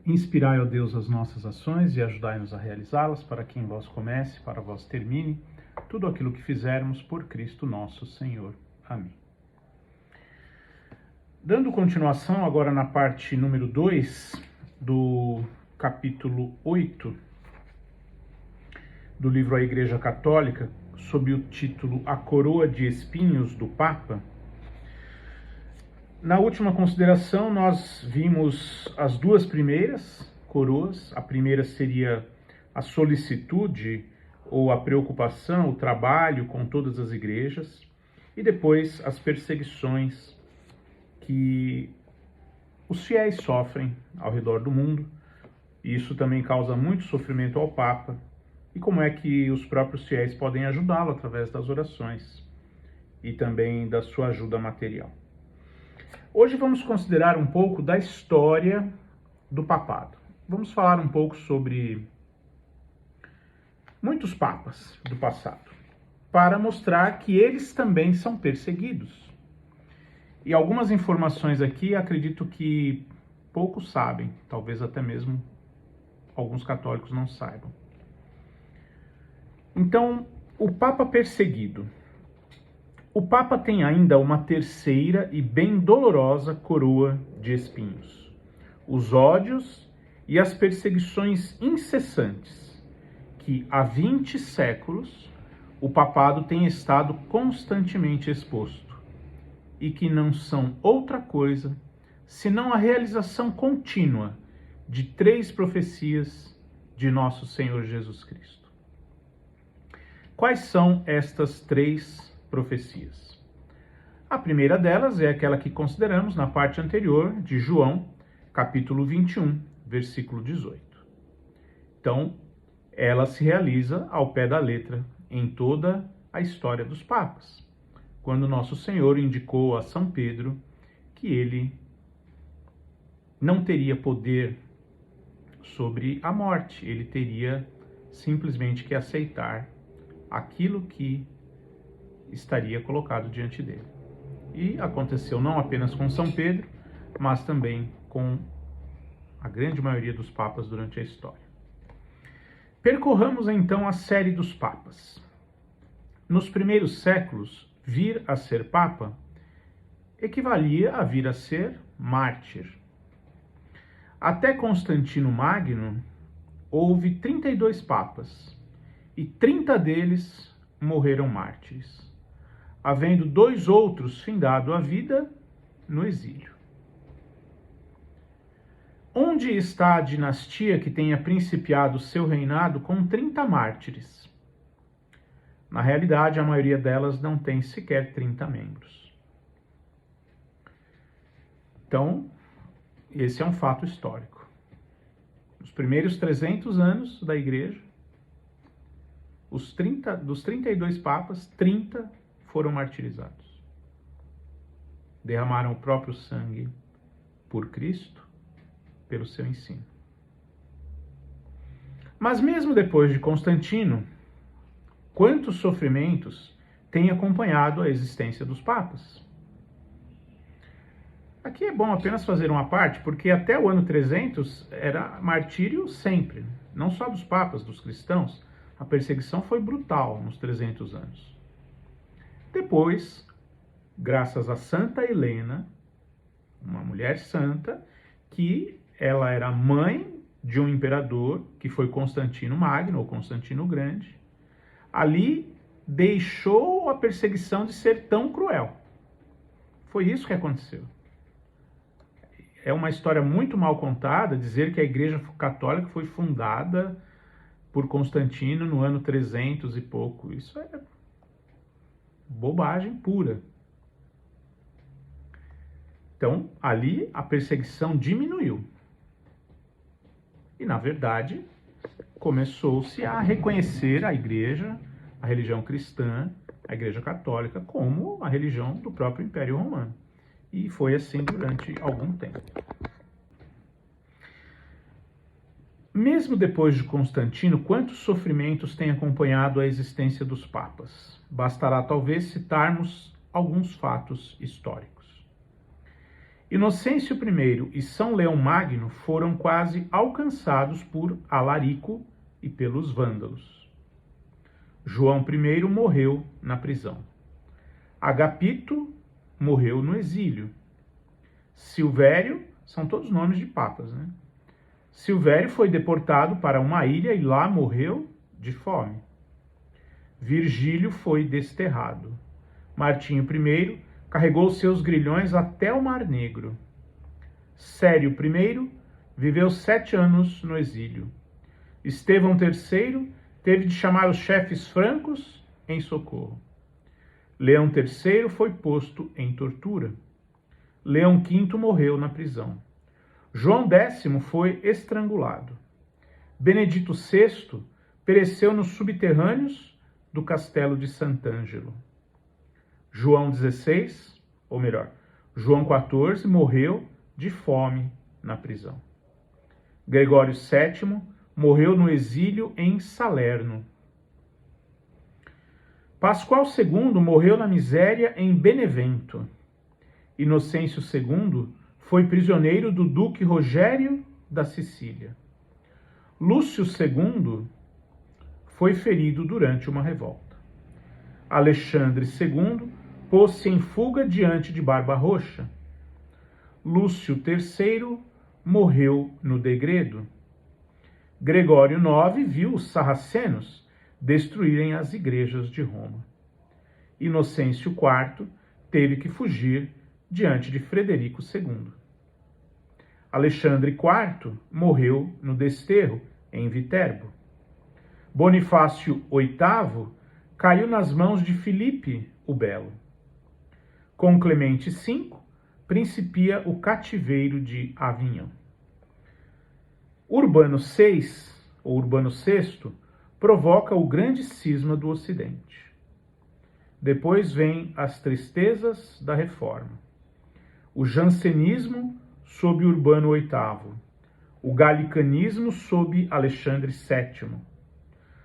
Inspirai, ó Deus, as nossas ações e ajudai-nos a realizá-las, para que em vós comece, para vós termine, tudo aquilo que fizermos por Cristo nosso Senhor. Amém. Dando continuação agora na parte número 2 do capítulo 8 do livro A Igreja Católica, sob o título A Coroa de Espinhos do Papa. Na última consideração, nós vimos as duas primeiras coroas. A primeira seria a solicitude ou a preocupação, o trabalho com todas as igrejas, e depois as perseguições que os fiéis sofrem ao redor do mundo. E isso também causa muito sofrimento ao Papa, e como é que os próprios fiéis podem ajudá-lo através das orações e também da sua ajuda material. Hoje vamos considerar um pouco da história do papado. Vamos falar um pouco sobre muitos papas do passado, para mostrar que eles também são perseguidos. E algumas informações aqui acredito que poucos sabem, talvez até mesmo alguns católicos não saibam. Então, o Papa perseguido. O Papa tem ainda uma terceira e bem dolorosa coroa de espinhos: os ódios e as perseguições incessantes que há 20 séculos o papado tem estado constantemente exposto e que não são outra coisa senão a realização contínua de 3 profecias de nosso Senhor Jesus Cristo. Quais são estas 3 profecias? A primeira delas é aquela que consideramos na parte anterior de João, capítulo 21, versículo 18. Então, ela se realiza ao pé da letra em toda a história dos papas, quando nosso Senhor indicou a São Pedro que ele não teria poder sobre a morte, ele teria simplesmente que aceitar aquilo que estaria colocado diante dele. E aconteceu não apenas com São Pedro, mas também com a grande maioria dos papas durante a história. Percorramos então a série dos papas. Nos primeiros séculos, vir a ser papa equivalia a vir a ser mártir. Até Constantino Magno, houve 32 papas, e 30 deles morreram mártires, havendo 2 outros findado a vida no exílio. Onde está a dinastia que tenha principiado seu reinado com 30 mártires? Na realidade, a maioria delas não tem sequer 30 membros. Então, esse é um fato histórico. Nos primeiros 300 anos da Igreja, dos 32 papas, 30 foram martirizados. Derramaram o próprio sangue por Cristo, pelo seu ensino. Mas mesmo depois de Constantino, quantos sofrimentos têm acompanhado a existência dos papas? Aqui é bom apenas fazer uma parte, porque até o ano 300 era martírio sempre, não só dos papas, dos cristãos. A perseguição foi brutal nos 300 anos. Depois, graças a Santa Helena, uma mulher santa, que ela era mãe de um imperador, que foi Constantino Magno, ou Constantino Grande, ali deixou a perseguição de ser tão cruel. Foi isso que aconteceu. É uma história muito mal contada dizer que a Igreja Católica foi fundada por Constantino no ano 300 e pouco. Isso é bobagem pura. Então, ali a perseguição diminuiu. E, na verdade, começou-se a reconhecer a Igreja, a religião cristã, a Igreja Católica, como a religião do próprio Império Romano. E foi assim durante algum tempo. Mesmo depois de Constantino, quantos sofrimentos têm acompanhado a existência dos papas? Bastará talvez citarmos alguns fatos históricos. Inocêncio I e São Leão Magno foram quase alcançados por Alarico e pelos vândalos. João I morreu na prisão. Agapito morreu no exílio. Silvério, são todos nomes de papas, né? Silvério foi deportado para uma ilha e lá morreu de fome. Virgílio foi desterrado. Martinho I carregou seus grilhões até o Mar Negro. Sério I viveu 7 anos no exílio. Estevão III teve de chamar os chefes francos em socorro. Leão III foi posto em tortura. Leão V morreu na prisão. João X foi estrangulado. Benedito VI pereceu nos subterrâneos do castelo de Sant'Angelo. João XVI, ou melhor, João XIV morreu de fome na prisão. Gregório VII morreu no exílio em Salerno. Pascoal II morreu na miséria em Benevento. Inocêncio II foi prisioneiro do duque Rogério da Sicília. Lúcio II foi ferido durante uma revolta. Alexandre II pôs-se em fuga diante de Barba-Roxa. Lúcio III morreu no degredo. Gregório IX viu os sarracenos destruírem as igrejas de Roma. Inocêncio IV teve que fugir diante de Frederico II. Alexandre IV morreu no desterro, em Viterbo. Bonifácio VIII caiu nas mãos de Filipe o Belo. Com Clemente V, principia o cativeiro de Avignon. Urbano VI, ou Urbano VI, provoca o grande cisma do Ocidente. Depois vem as tristezas da Reforma. O jansenismo sob Urbano VIII, o galicanismo sob Alexandre VII,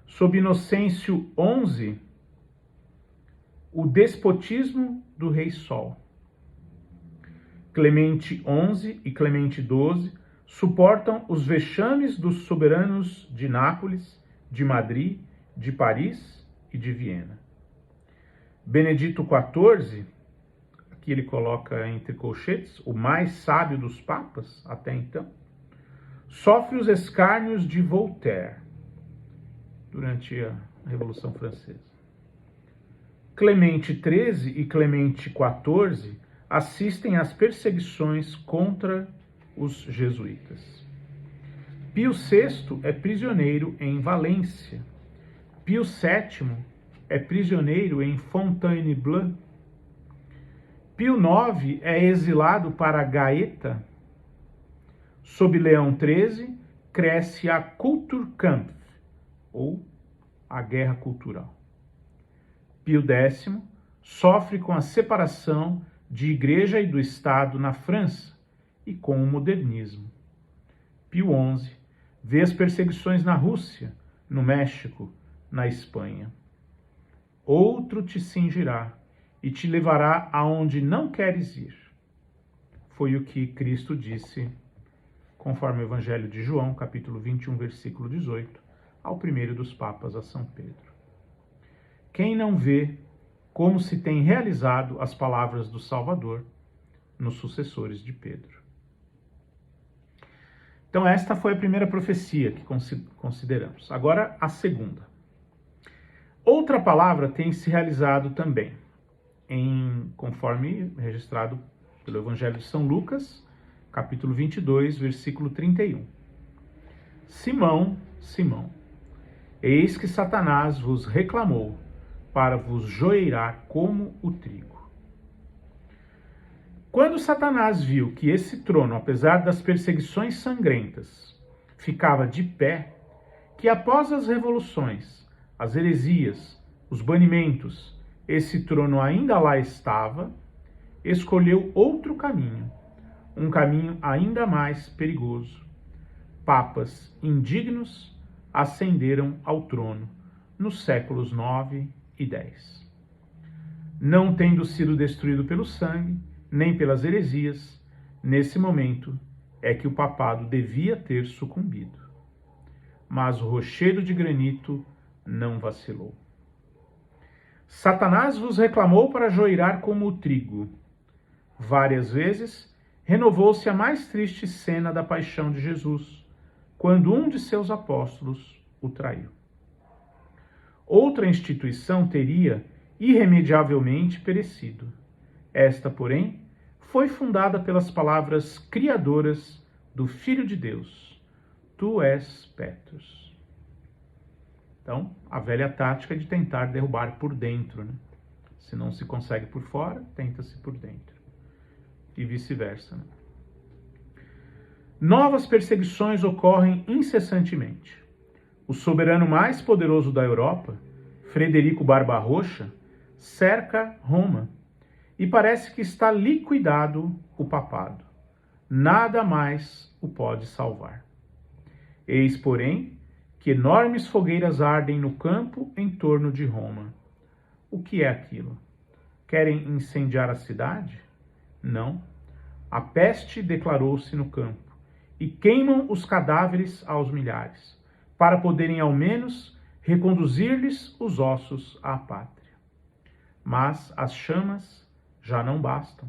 sob Inocêncio XI, o despotismo do Rei Sol. Clemente XI e Clemente XII suportam os vexames dos soberanos de Nápoles, de Madrid, de Paris e de Viena. Benedito XIV, aqui ele coloca entre colchetes, o mais sábio dos papas até então, sofre os escárnios de Voltaire durante a Revolução Francesa. Clemente XIII e Clemente XIV assistem às perseguições contra os jesuítas. Pio VI é prisioneiro em Valência. Pio VII é prisioneiro em Fontainebleau. Pio IX é exilado para Gaeta. Sob Leão XIII, cresce a Kulturkampf, ou a guerra cultural. Pio X sofre com a separação de Igreja e do Estado na França e com o modernismo. Pio XI vê as perseguições na Rússia, no México, na Espanha. Outro te cingirá e te levará aonde não queres ir. Foi o que Cristo disse, conforme o Evangelho de João, capítulo 21, versículo 18, ao primeiro dos papas, a São Pedro. Quem não vê como se tem realizado as palavras do Salvador nos sucessores de Pedro. Então esta foi a primeira profecia que consideramos. Agora a segunda. Outra palavra tem se realizado também, conforme registrado pelo Evangelho de São Lucas, capítulo 22, versículo 31. Simão, Simão, eis que Satanás vos reclamou para vos joeirar como o trigo. Quando Satanás viu que esse trono, apesar das perseguições sangrentas, ficava de pé, que após as revoluções, as heresias, os banimentos, esse trono ainda lá estava, escolheu outro caminho, um caminho ainda mais perigoso. Papas indignos ascenderam ao trono nos séculos 9 e 10. Não tendo sido destruído pelo sangue, nem pelas heresias, Nesse momento é que o papado devia ter sucumbido. Mas o rochedo de granito não vacilou. Satanás vos reclamou para joirar como o trigo. Várias vezes renovou-se a mais triste cena da paixão de Jesus, quando um de seus apóstolos o traiu. Outra instituição teria irremediavelmente perecido. Esta, porém, foi fundada pelas palavras criadoras do Filho de Deus: Tu és Petrus. Então, a velha tática de tentar derrubar por dentro, né? Se não se consegue por fora, tenta-se por dentro. E vice-versa, né? Novas perseguições ocorrem incessantemente. O soberano mais poderoso da Europa, Frederico Barbarroxa, cerca Roma e parece que está liquidado o papado. Nada mais o pode salvar. Eis, porém, que enormes fogueiras ardem no campo em torno de Roma. O que é aquilo? Querem incendiar a cidade? Não. A peste declarou-se no campo e queimam os cadáveres aos milhares, para poderem ao menos reconduzir-lhes os ossos à pátria. Mas as chamas já não bastam.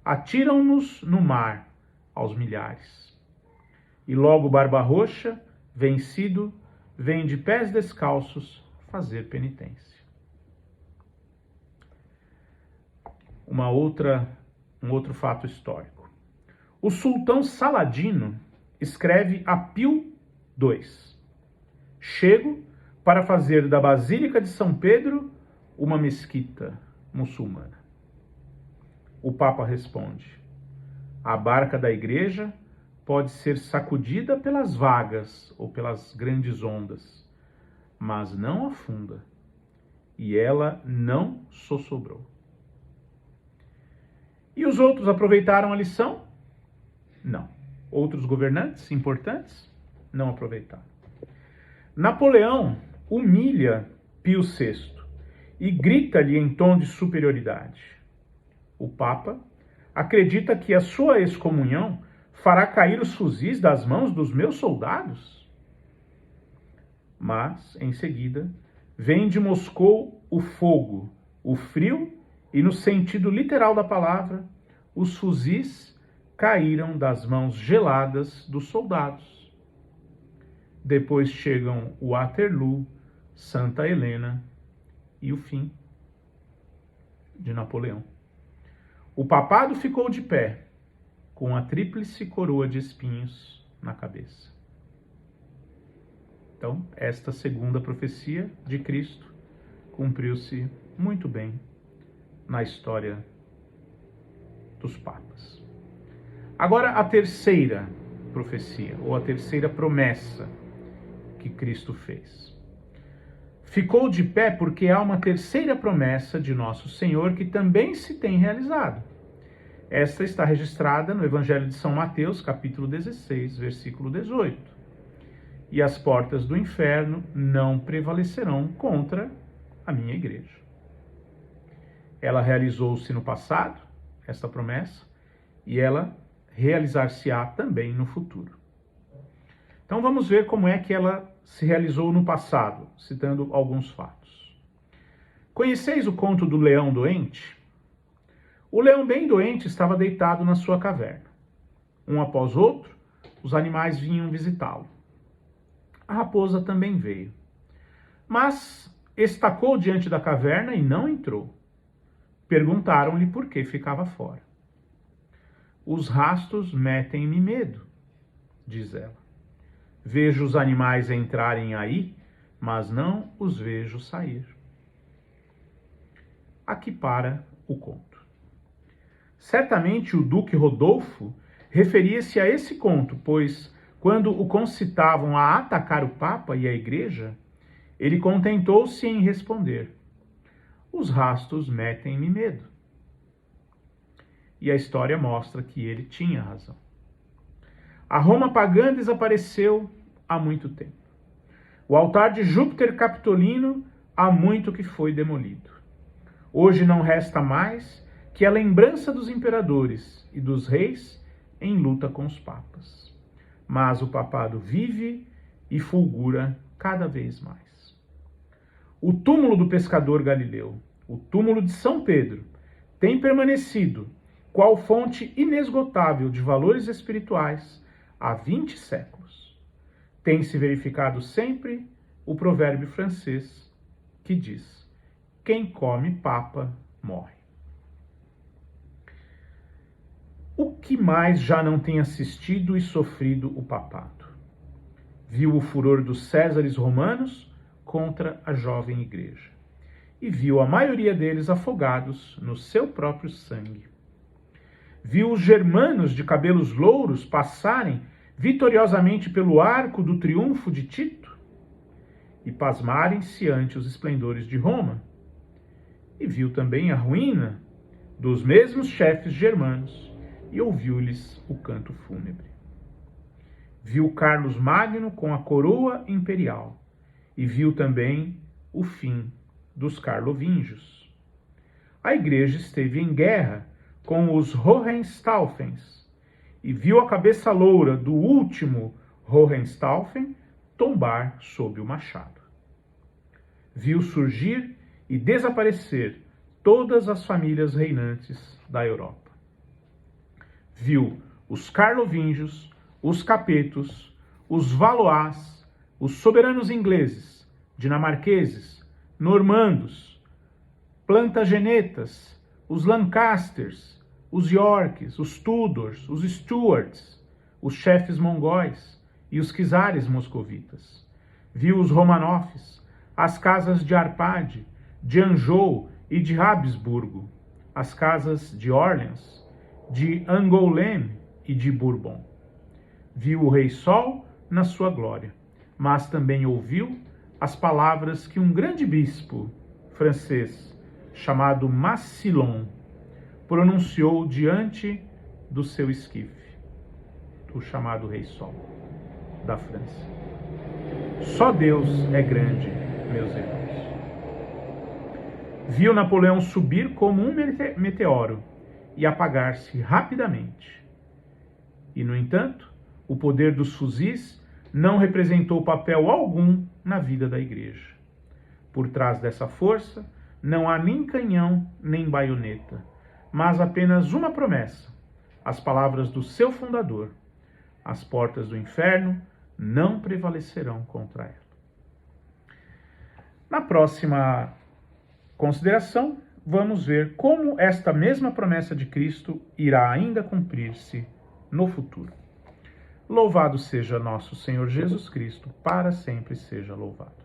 Atiram-nos no mar aos milhares. E logo Barbarroxa, vencido, vem de pés descalços fazer penitência. Um outro fato histórico. O sultão Saladino escreve a Pio II: Chego para fazer da Basílica de São Pedro uma mesquita muçulmana. O Papa responde: a barca da igreja pode ser sacudida pelas vagas ou pelas grandes ondas, mas não afunda, e ela não sossobrou. E os outros aproveitaram a lição? Não. Outros governantes importantes? Não aproveitaram. Napoleão humilha Pio VI e grita-lhe em tom de superioridade. O Papa acredita que a sua excomunhão fará cair os fuzis das mãos dos meus soldados? Mas, em seguida, vem de Moscou o fogo, o frio e, no sentido literal da palavra, os fuzis caíram das mãos geladas dos soldados. Depois chegam Waterloo, Santa Helena e o fim de Napoleão. O papado ficou de pé, com a tríplice coroa de espinhos na cabeça. Então, esta segunda profecia de Cristo cumpriu-se muito bem na história dos papas. Agora, a terceira profecia, ou a terceira promessa que Cristo fez. Ficou de pé porque há uma terceira promessa de Nosso Senhor que também se tem realizado. Esta está registrada no Evangelho de São Mateus, capítulo 16, versículo 18. E as portas do inferno não prevalecerão contra a minha igreja. Ela realizou-se no passado, esta promessa, e ela realizar-se-á também no futuro. Então vamos ver como é que ela se realizou no passado, citando alguns fatos. Conheceis o conto do leão doente? O leão bem doente estava deitado na sua caverna. Um após outro, os animais vinham visitá-lo. A raposa também veio. Mas estacou diante da caverna e não entrou. Perguntaram-lhe por que ficava fora. Os rastos metem-me medo, diz ela. Vejo os animais entrarem aí, mas não os vejo sair. Aqui para o conto. Certamente o duque Rodolfo referia-se a esse conto, pois, quando o concitavam a atacar o Papa e a Igreja, ele contentou-se em responder: os rastos metem-me medo. E a história mostra que ele tinha razão. A Roma pagã desapareceu há muito tempo. O altar de Júpiter Capitolino há muito que foi demolido. Hoje não resta mais que a lembrança dos imperadores e dos reis em luta com os papas. Mas o papado vive e fulgura cada vez mais. O túmulo do pescador Galileu, o túmulo de São Pedro, tem permanecido qual fonte inesgotável de valores espirituais há 20 séculos. Tem se verificado sempre o provérbio francês que diz: quem come papa morre. O que mais já não tem assistido e sofrido o papado? Viu o furor dos Césares romanos contra a jovem igreja e viu a maioria deles afogados no seu próprio sangue. Viu os germanos de cabelos louros passarem vitoriosamente pelo arco do triunfo de Tito e pasmarem-se ante os esplendores de Roma. E viu também a ruína dos mesmos chefes germanos e ouviu-lhes o canto fúnebre. Viu Carlos Magno com a coroa imperial e viu também o fim dos carlovingios. A igreja esteve em guerra com os Hohenstaufens e viu a cabeça loura do último Hohenstaufen tombar sob o machado. Viu surgir e desaparecer todas as famílias reinantes da Europa. Viu os carlovingios, os capetos, os valois, os soberanos ingleses, dinamarqueses, normandos, plantagenetas, os Lancasters, os Yorks, os Tudors, os Stuarts, os chefes mongóis e os czares moscovitas. Viu os Romanovs, as casas de Arpade, de Anjou e de Habsburgo, as casas de Orleans, de Angoulême e de Bourbon. Viu o Rei Sol na sua glória, mas também ouviu as palavras que um grande bispo francês, chamado Massillon, pronunciou diante do seu esquife, o chamado Rei Sol da França. Só Deus é grande, meus irmãos. Viu Napoleão subir como um meteoro e apagar-se rapidamente. E, no entanto, o poder dos fuzis não representou papel algum na vida da igreja. Por trás dessa força, não há nem canhão, nem baioneta, mas apenas uma promessa, as palavras do seu fundador: as portas do inferno não prevalecerão contra ela. Na próxima consideração, vamos ver como esta mesma promessa de Cristo irá ainda cumprir-se no futuro. Louvado seja nosso Senhor Jesus Cristo, para sempre seja louvado.